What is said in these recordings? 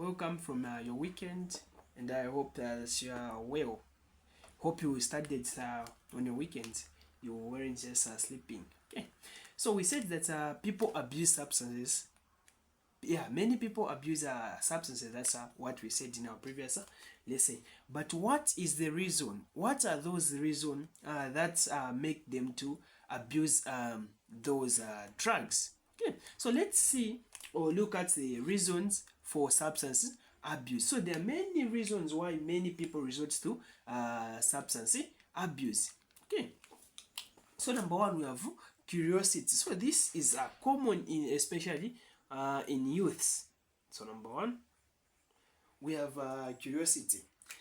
welcome from your weekend, and I hope that you are well. Hope you started on your weekend. You weren't just sleeping. Okay, so we said that people abuse substances. Yeah, many people abuse substances. That's what we said in our previous lesson. But what is the reason? What are those reasons that make them to abuse those drugs? Okay, so let's see or look at the reasons for substance abuse. So there are many reasons why many people resort to substance abuse. Okay, so number one, we have curiosity. So this is common in especially in youths. So number one, we have curiosity.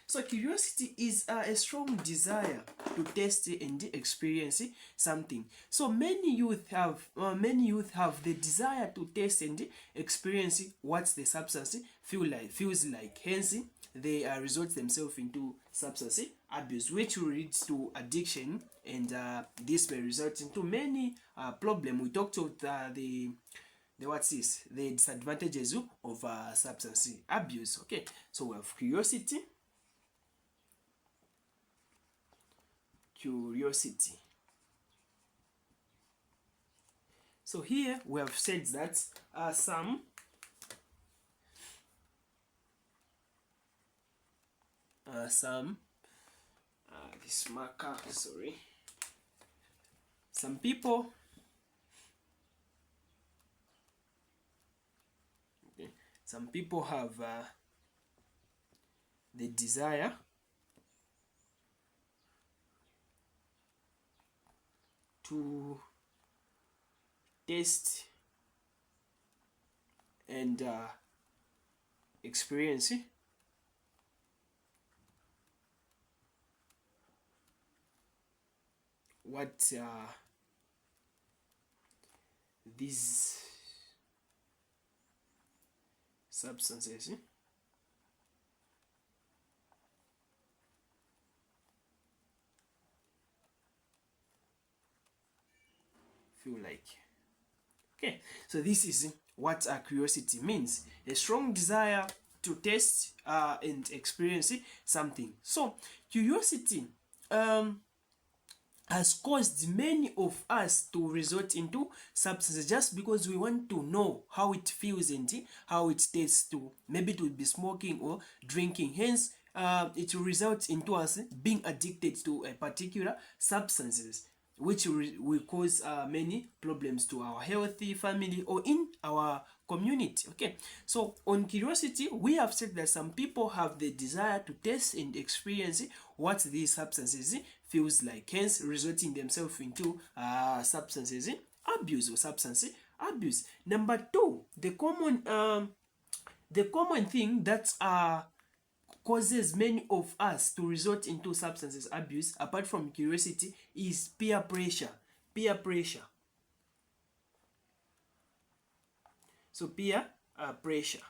So curiosity is a strong desire to test and experience something. So many youth have the desire to test and experience what the substance feels like. Hence, they resort themselves into substance abuse, which will lead to addiction, and this may result into many problems. We talked about the disadvantages of substance abuse. Okay, so we have curiosity. So here we have said that this marker, sorry, some people have the desire to test and experience what these substances feel like. Okay, so this is what curiosity means: a strong desire to test and experience something. So curiosity has caused many of us to resort into substances just because we want to know how it feels and how it tastes to maybe to be smoking or drinking. Hence, it will result into us being addicted to a particular substances, which will cause many problems to our healthy family or in our community. Okay, so on curiosity, we have said that some people have the desire to test and experience what these substances feels like, hence resulting themselves into substances abuse or substance abuse. Number two, the common thing that causes many of us to resort into substances abuse, apart from curiosity, is peer pressure. So peer pressure.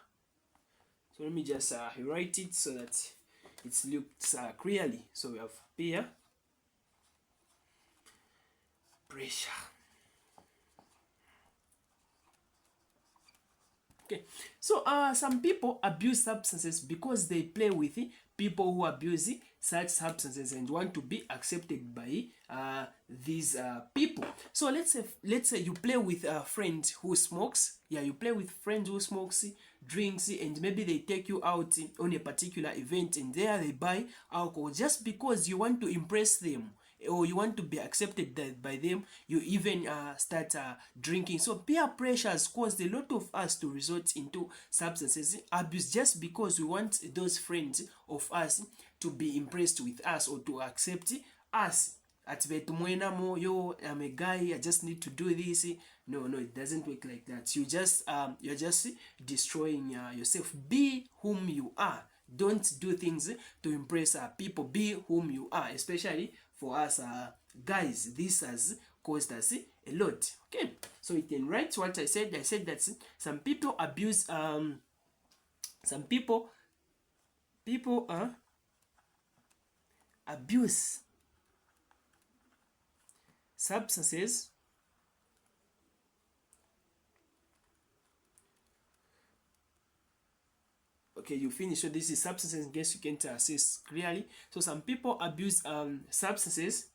So let me just write it so that it looks clearly. So we have peer pressure. Okay, so some people abuse substances because they play with people who abuse such substances and want to be accepted by these people. So let's say you play with a friend who smokes. Yeah, you play with friends who smokes, drinks, and maybe they take you out on a particular event, and there they buy alcohol just because you want to impress them or you want to be accepted by them. You even start drinking. So peer pressure has caused a lot of us to resort into substances abuse just because we want those friends of us to be impressed with us or to accept us. At yo, I'm a guy, I just need to do this. No, it doesn't work like that. You're just destroying yourself. Be whom you are. Don't do things to impress people. Be whom you are, especially for us guys. This has caused us a lot. Okay, so you can write what I said. I said that some people abuse abuse substances Okay, you finish. So this is substances in case you can't assess clearly. So some people abuse substances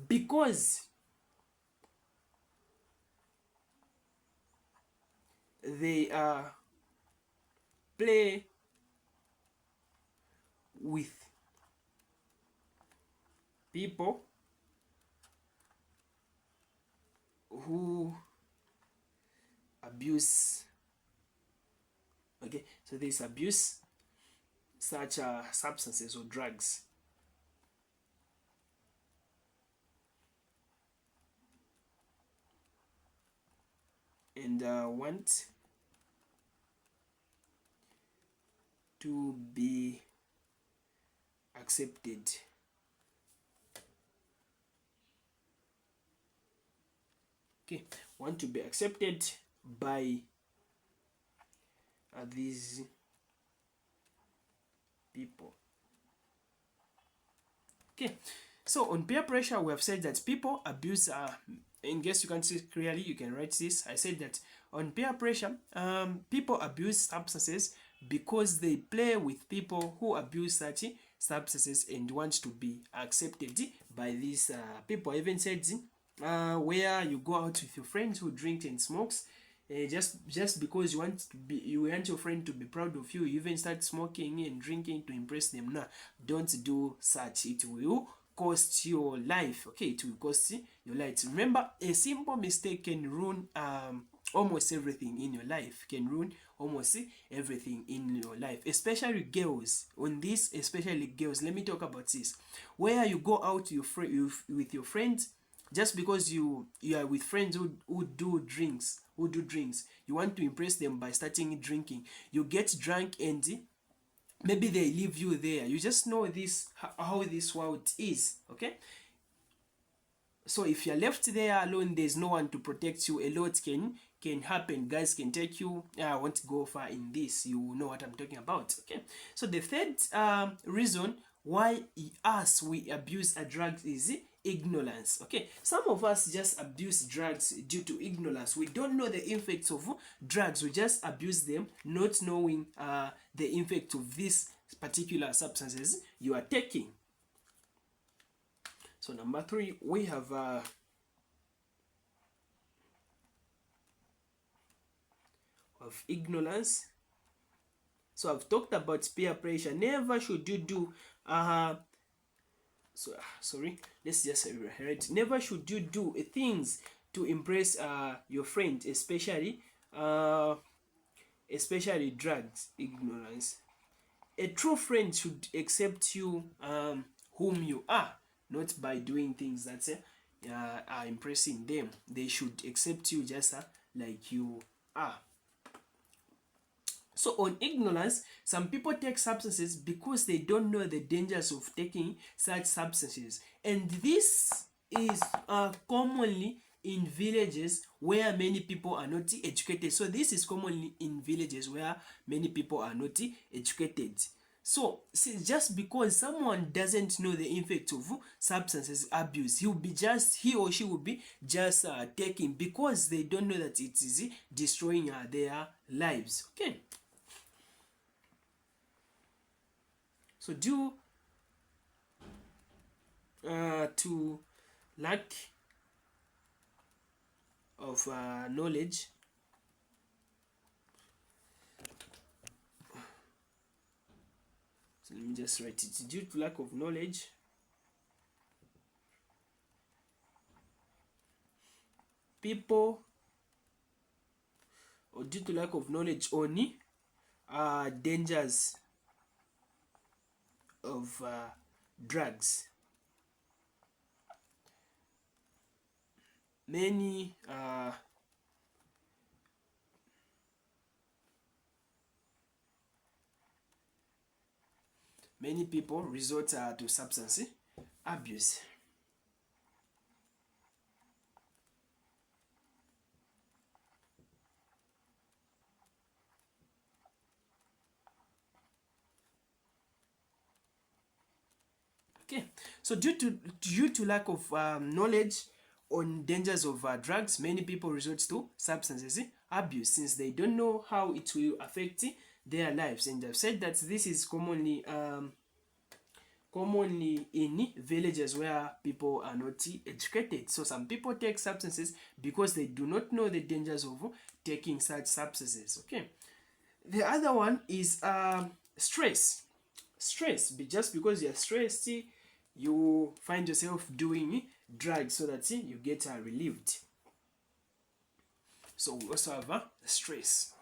because they play with people who abuse. Okay, so this abuse such substances or drugs. And want to be accepted. Okay, want to be accepted by these people. Okay, so on peer pressure, we have said that people abuse. In case you can see clearly, you can write this. I said that on peer pressure, people abuse substances because they play with people who abuse such substances and want to be accepted by these people. I even said where you go out with your friends who drink and smokes, just because you want your friend to be proud of you, you even start smoking and drinking to impress them. No, don't do such. It will cost your life. Okay, it will cost your life. Remember, a simple mistake can ruin almost everything in your life. Can ruin almost everything in your life, especially girls. On this, especially girls, let me talk about this. Where you go out with your friends, just because you are with friends who do drinks, you want to impress them by starting drinking. You get drunk and maybe they leave you there. You just know this, how this world is. Okay, so if you're left there alone, there's no one to protect you. A lot can happen. Guys can take you. I won't go far in this. You know what I'm talking about. Okay, so the third reason why we abuse a drug is ignorance. Okay, some of us just abuse drugs due to ignorance. We don't know the effects of drugs. We just abuse them not knowing the effect of these particular substances you are taking. So number 3, we have of ignorance. So I've talked about peer pressure. Never should you do sorry, let's just read. Never should you do things to impress your friend, especially drugs. Ignorance. A true friend should accept you whom you are, not by doing things that are impressing them. They should accept you just like you are. So on ignorance, some people take substances because they don't know the dangers of taking such substances. And this is commonly in villages where many people are not educated. So this is commonly in villages where many people are not educated. So just because someone doesn't know the effect of substances abuse, he or she will be just taking because they don't know that it is destroying their lives. Okay. So due to lack of knowledge, so let me just write it. Due to lack of knowledge, people, or due to lack of knowledge only, dangers of drugs, many people resort to substance abuse. Okay, so due to lack of knowledge on dangers of drugs, many people resort to substances abuse since they don't know how it will affect their lives. And I've said that this is commonly in villages where people are not educated. So some people take substances because they do not know the dangers of taking such substances. Okay. The other one is stress. Stress. Just because you're stressed, you find yourself doing drugs so that you get relieved. So we also have stress.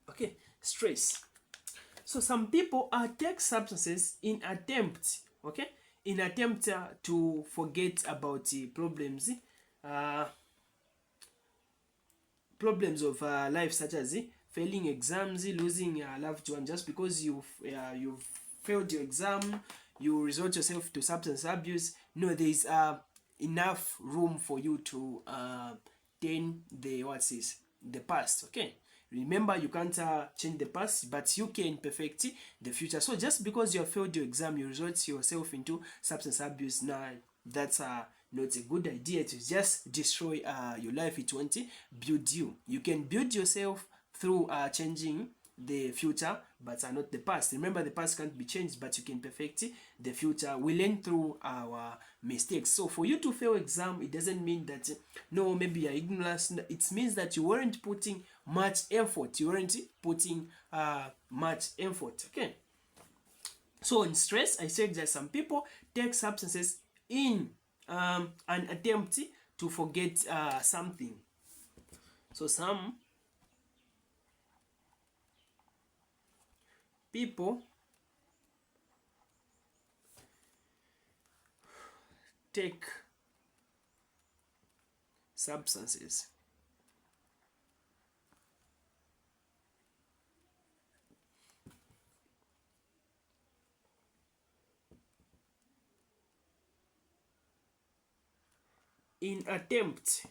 Okay, stress. So some people take substances in attempt, okay, in attempt to forget about problems, uh, problems of life, such as failing exams, losing a loved one. Just because you've failed your exam, you resort yourself to substance abuse. No, there is enough room for you to turn the past. Okay, remember, you can't change the past, but you can perfect the future. So just because you have failed your exam, you resort yourself into substance abuse. Now that's not a good idea. To just destroy your life. It won't build you. You can build yourself through changing the future, but not the past. Remember, the past can't be changed, but you can perfect the future. We learn through our mistakes. So for you to fail exam, it doesn't mean that no, maybe you're ignorant. It means that you weren't putting much effort. You weren't putting much effort. Okay. So in stress, I said that some people take substances in an attempt to forget something. So some people take substances in attempt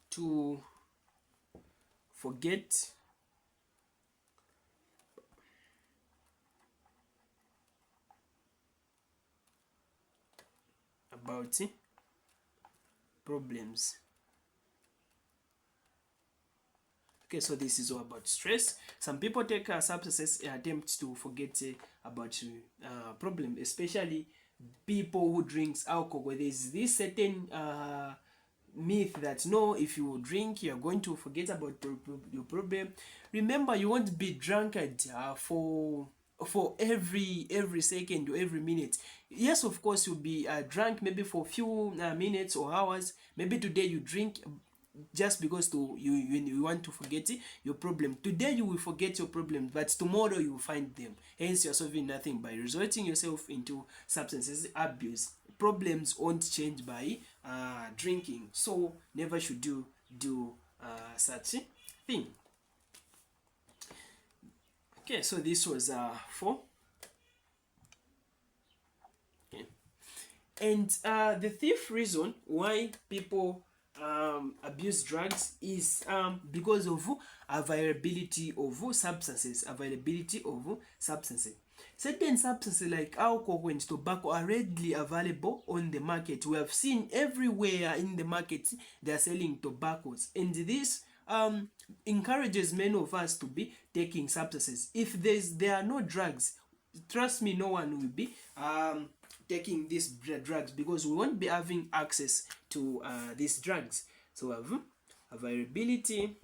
to forget about problems. Okay, so this is all about stress. Some people take substances in attempt to forget about problem, especially people who drinks alcohol. There's this certain myth that no, if you drink, you're going to forget about your problem. Remember, you won't be drunkard for every second or every minute. Yes, of course, you'll be drunk maybe for a few minutes or hours. Maybe today you drink just because you want to forget your problem. Today you will forget your problems, but tomorrow you will find them. Hence, you're solving nothing by resorting yourself into substances abuse. Problems won't change by drinking. So never should you do such thing. Okay, so this was 4. Okay. And the fifth reason why people abuse drugs is because of availability of substances. Certain substances like alcohol and tobacco are readily available on the market. We have seen everywhere in the market they are selling tobaccos, and this encourages many of us to be taking substances. If there are no drugs, trust me, no one will be taking these drugs, because we won't be having access to these drugs. So availability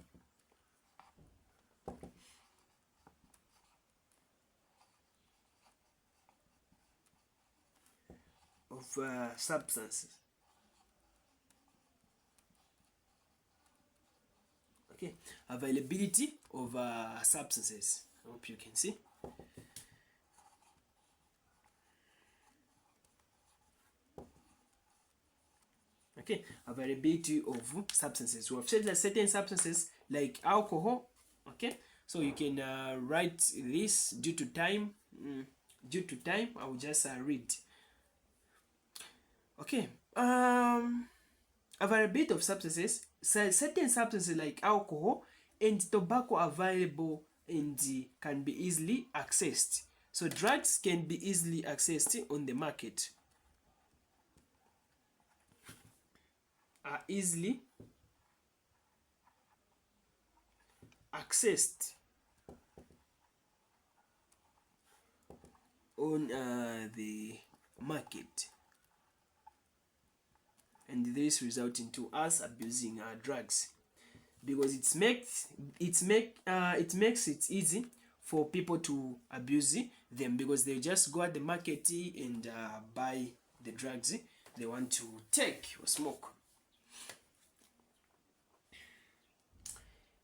of substances. Okay, availability of substances. I hope you can see. Okay, availability of substances. We have said that certain substances like alcohol. Okay, so you can write this due to time. I will just read. Okay, availability of substances, certain substances like alcohol and tobacco are available and can be easily accessed. So drugs can be easily accessed on the market. Are easily accessed on the market, and this results into us abusing drugs, because it makes it easy for people to abuse them, because they just go at the market and buy the drugs they want to take or smoke.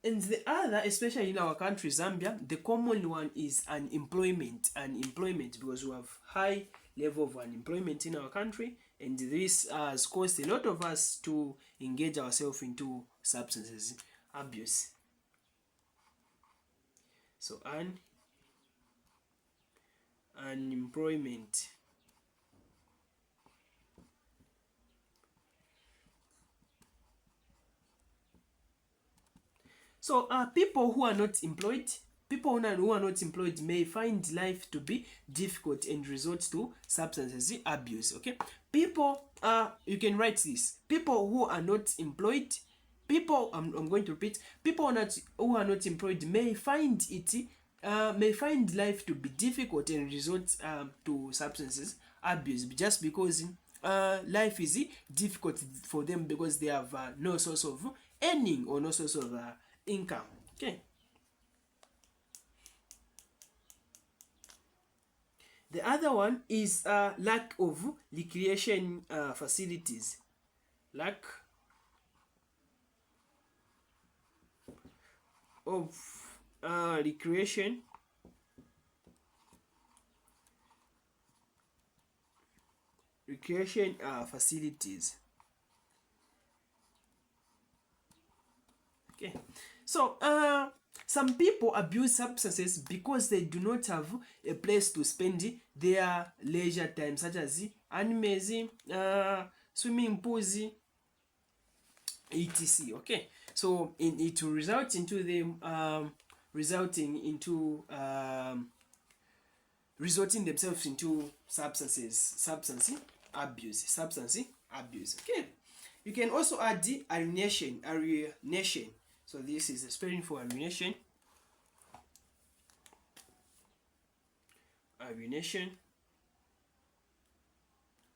And the other, especially in our country, Zambia, the common one is unemployment. Unemployment, because we have high level of unemployment in our country, and this has caused a lot of us to engage ourselves into substances abuse. So unemployment. So people who are not employed may find life to be difficult and resort to substance abuse. Okay, people, you can write this. People who are not employed, I'm going to repeat. People who are not employed may find life to be difficult and resort to substances abuse, just because life is difficult for them, because they have no source of earning or no source of income. Okay. The other one is lack of recreation facilities. Lack of recreation facilities. Okay, so some people abuse substances because they do not have a place to spend their leisure time, such as animes, swimming pools, etc. Okay, so it will result into them resorting themselves into substance abuse. Okay, you can also add the alienation. So this is the spelling for alienation.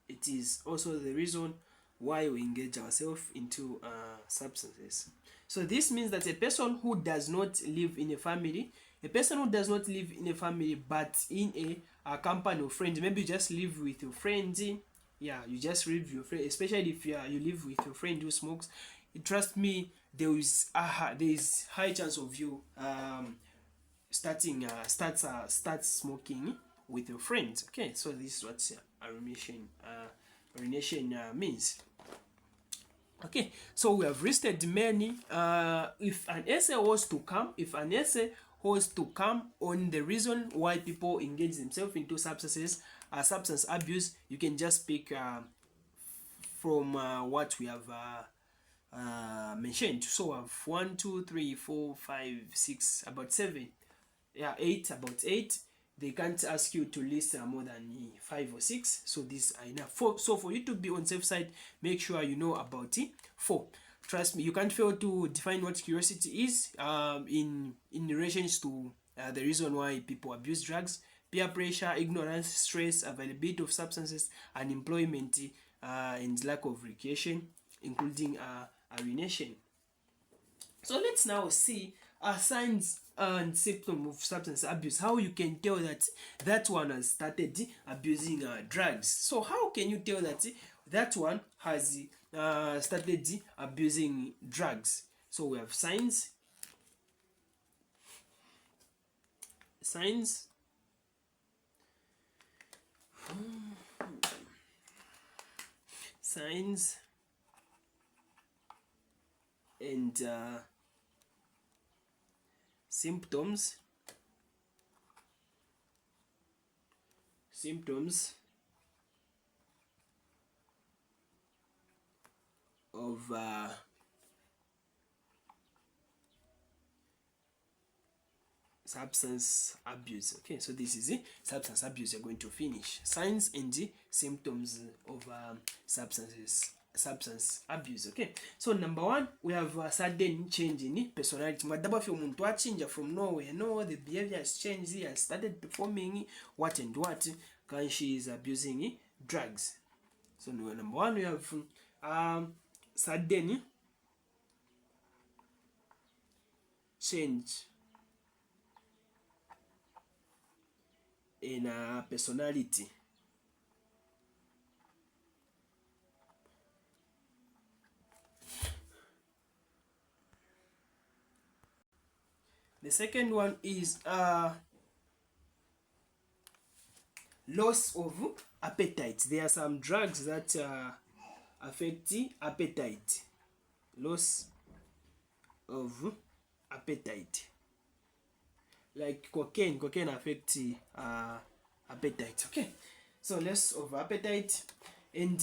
It is also the reason why we engage ourselves into substances. So this means that a person who does not live in a family, but in a company of friends, maybe you just live with your friends. Yeah, you just live with your friend, especially if you live with your friend who smokes. Trust me, there is high chance of you start smoking with your friends. Okay, so this is what alienation means. Okay, so we have listed many. If an essay was to come on the reason why people engage themselves into substance abuse, you can just pick from what we have mentioned. So we have 1, 2, 3, 4, 5, 6, about 7, yeah, 8, about 8. They can't ask you to list more than 5 or 6. So these are enough. So for you to be on safe side, make sure you know about 4. Trust me, you can't fail to define what curiosity is in relation to the reason why people abuse drugs: peer pressure, ignorance, stress, availability of substances, unemployment, and lack of recreation, including alienation. So let's now see signs and symptoms of substance abuse. How you can tell that one has started abusing drugs. So how can you tell that one has started abusing drugs? So we have signs. And symptoms. of substance abuse. Okay, so this is it. Substance abuse. You're going to finish signs and the symptoms of substance abuse. Okay, so number one, we have a sudden change in personality. Madaba fi omuntu achinja from nowhere. No, the behavior has changed. He has started performing what and what when she is abusing drugs. So number one, we have sudden change in personality. The second one is loss of appetite. There are some drugs that affect the appetite. Loss of appetite. Like cocaine affects appetite. Okay, so loss of appetite and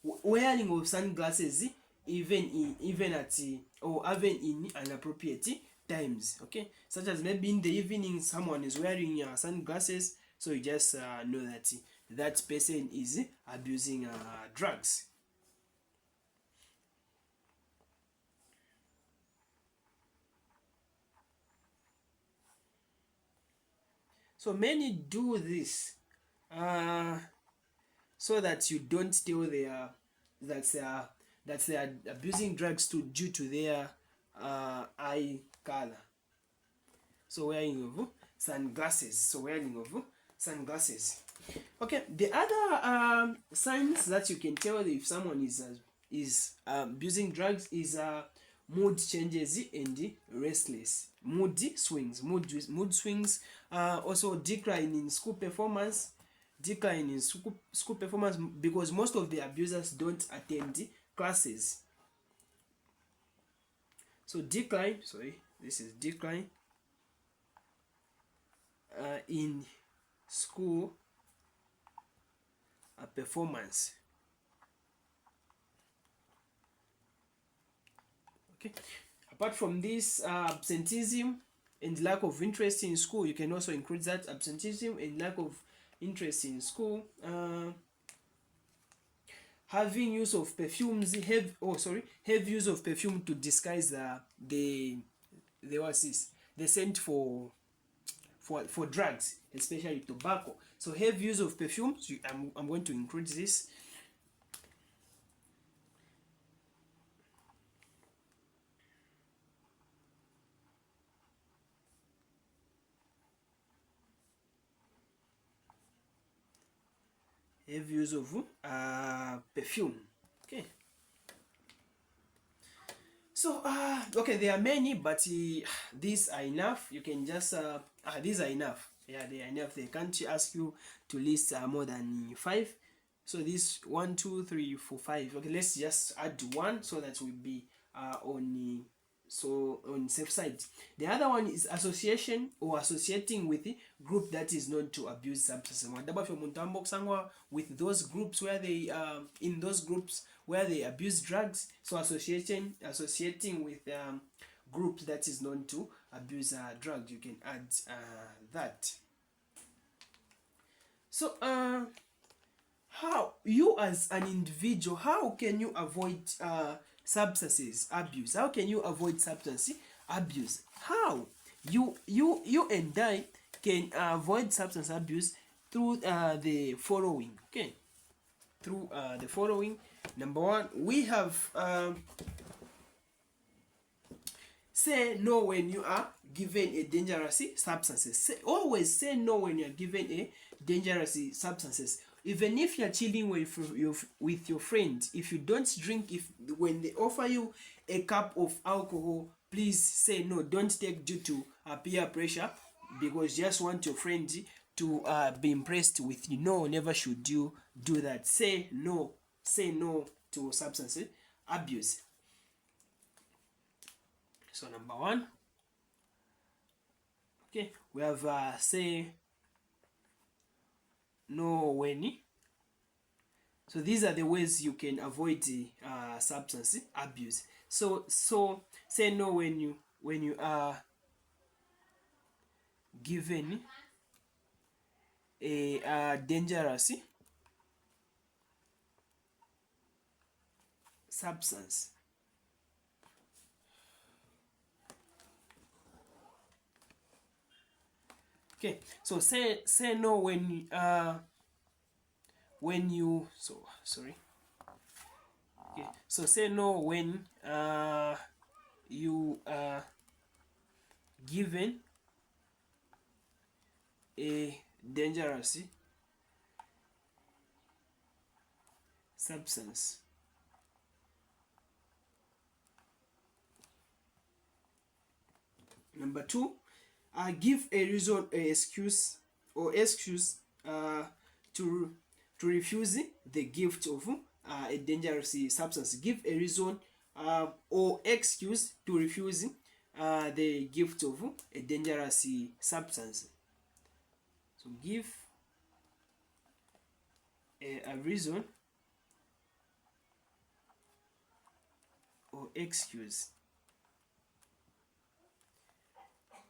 wearing of sunglasses even at or even in inappropriate times. Okay, such as maybe in the evening someone is wearing sunglasses, so you just know that that person is abusing drugs. So many do this so that you don't tell that they are abusing drugs due to their eye color. So wearing of sunglasses. Okay, the other signs that you can tell if someone is abusing drugs is mood changes and restless. Mood swings. Also decline in school performance. Because most of the abusers don't attend classes. So decline in school performance. Okay, apart from this, absenteeism and lack of interest in school, you can also include that. Absenteeism and lack of interest in school. Having use of perfumes, heavy use of perfume to disguise the scent for drugs, especially tobacco. So heavy use of perfumes, I'm going to include this. Heavy use of perfume. Okay. So okay, there are many, but these are enough. You can just these are enough. Yeah, they are enough. They can't ask you to list more than 5. So this 1, 2, 3, 4, 5. Okay, let's just add 1 so that we'll be on safe side. The other one is association or associating with a group that is known to abuse substances. With those groups where they in those groups where they abuse drugs. So associating with groups that is known to abuse drugs, you can add that. So how you as an individual, how can you avoid substances abuse? How can you avoid substance abuse? How you and I can avoid substance abuse through the following. Okay, through the following. Number 1, we have say no when you are given a dangerous substances. Always say no when you are given a dangerous substances. Even if you're chilling with your friend, if you don't drink, when they offer you a cup of alcohol, please say no. Don't take due to peer pressure, because you just want your friend to be impressed with you. No, never should you do that. Say no to substance abuse. So number 1, okay, we have say no when So these are the ways you can avoid substance abuse. So say no when you are given a dangerous substance. Okay, so say no when you sorry. Okay, so say no when you are given a dangerous substance. Number two, give a reason, a excuse to refuse the gift of a dangerous substance. Give a reason or excuse to refuse the gift of a dangerous substance. So give a reason or excuse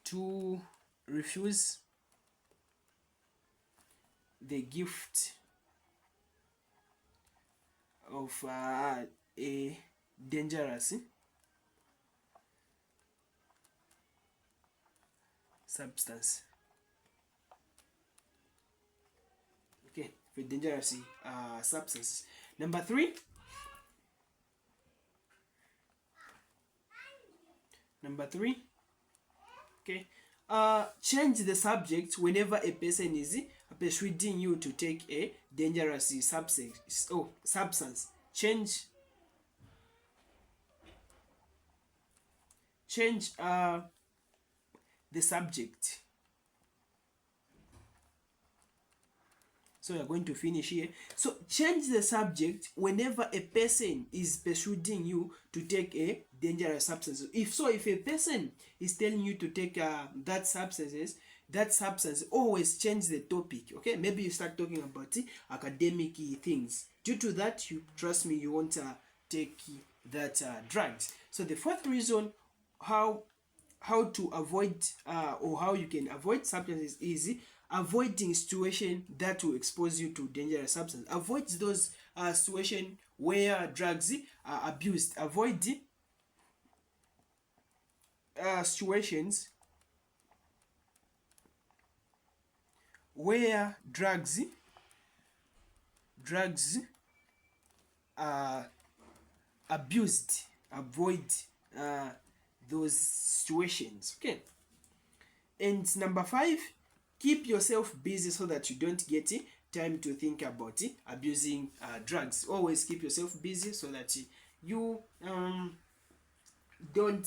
to refuse the gift of a dangerous substance. Okay, for dangerous substances. Number three, okay, change the subject whenever a person is persuading you to take a dangerous substance. Change the subject. So we are going to finish here. So change the subject whenever a person is persuading you to take a dangerous substance. If a person is telling you to take that substance, always change the topic. Okay, maybe you start talking about academic things. Due to that, you trust me, you won't take that drugs. So the fourth reason how to avoid or how you can avoid substances is avoiding situation that will expose you to dangerous substance. Avoid those situations where drugs are abused. Avoid situations where drugs are abused. Avoid those situations. Okay. And number five, keep yourself busy so that you don't get time to think about abusing drugs. Always keep yourself busy so that you don't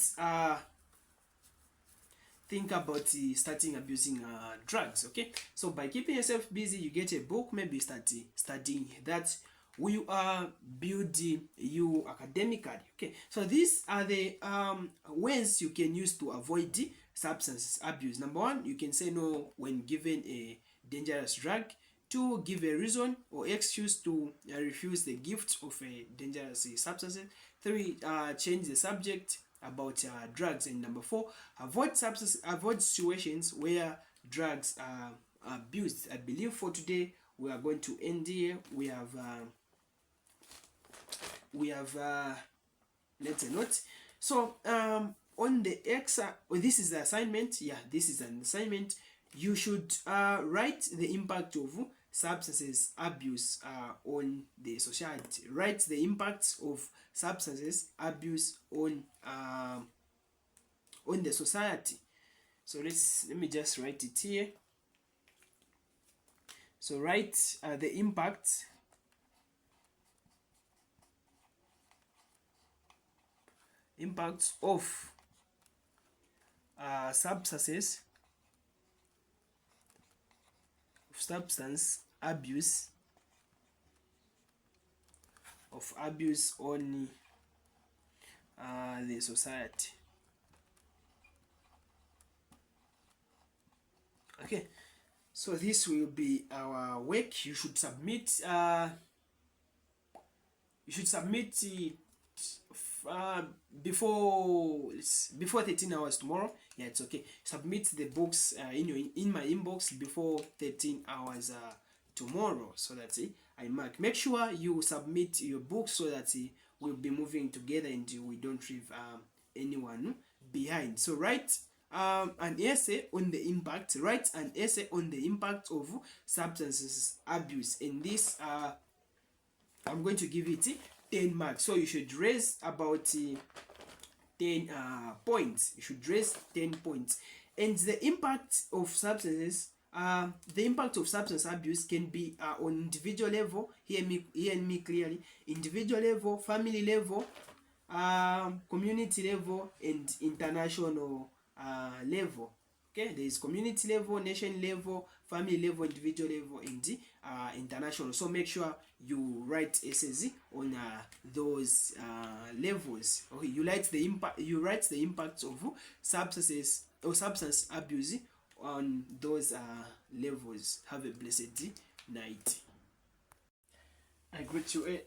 think about starting abusing drugs. Okay, so by keeping yourself busy, you get a book, maybe start studying that will build you academically. Okay, so these are the ways you can use to avoid substance abuse. Number one, you can say no when given a dangerous drug. Two, give a reason or excuse to refuse the gift of a dangerous substance. Three, change the subject about drugs. And number four, avoid situations where drugs are abused. I believe for today we are going to end here. We have let's note. So on the this is the assignment. Yeah, this is an assignment. You should write the impact of substances abuse on the society. Write the impacts of substances abuse on the society. So let me just write it here. So write the impacts of substance abuse on the society. Okay, so this will be our work. You should submit you should submit uh, before 13 hours tomorrow. Yeah, it's okay. Submit the books in my inbox before 13 hours tomorrow, so that I mark. Make sure you submit your books so that we'll be moving together and we don't leave anyone behind. So write an essay on the impact. Write an essay on the impact of substances abuse. In this, I'm going to give it 10 marks. So you should raise about 10 points. You should raise 10 points. And the impact of substance abuse can be on individual level. Hear me clearly. Individual level, family level, community level, and international level. Okay, there is community level, nation level, family level, individual level, and international. So make sure you write essays on those levels. Okay, you write the impact of substances or substance abuse on those levels. Have a blessed night. I greet you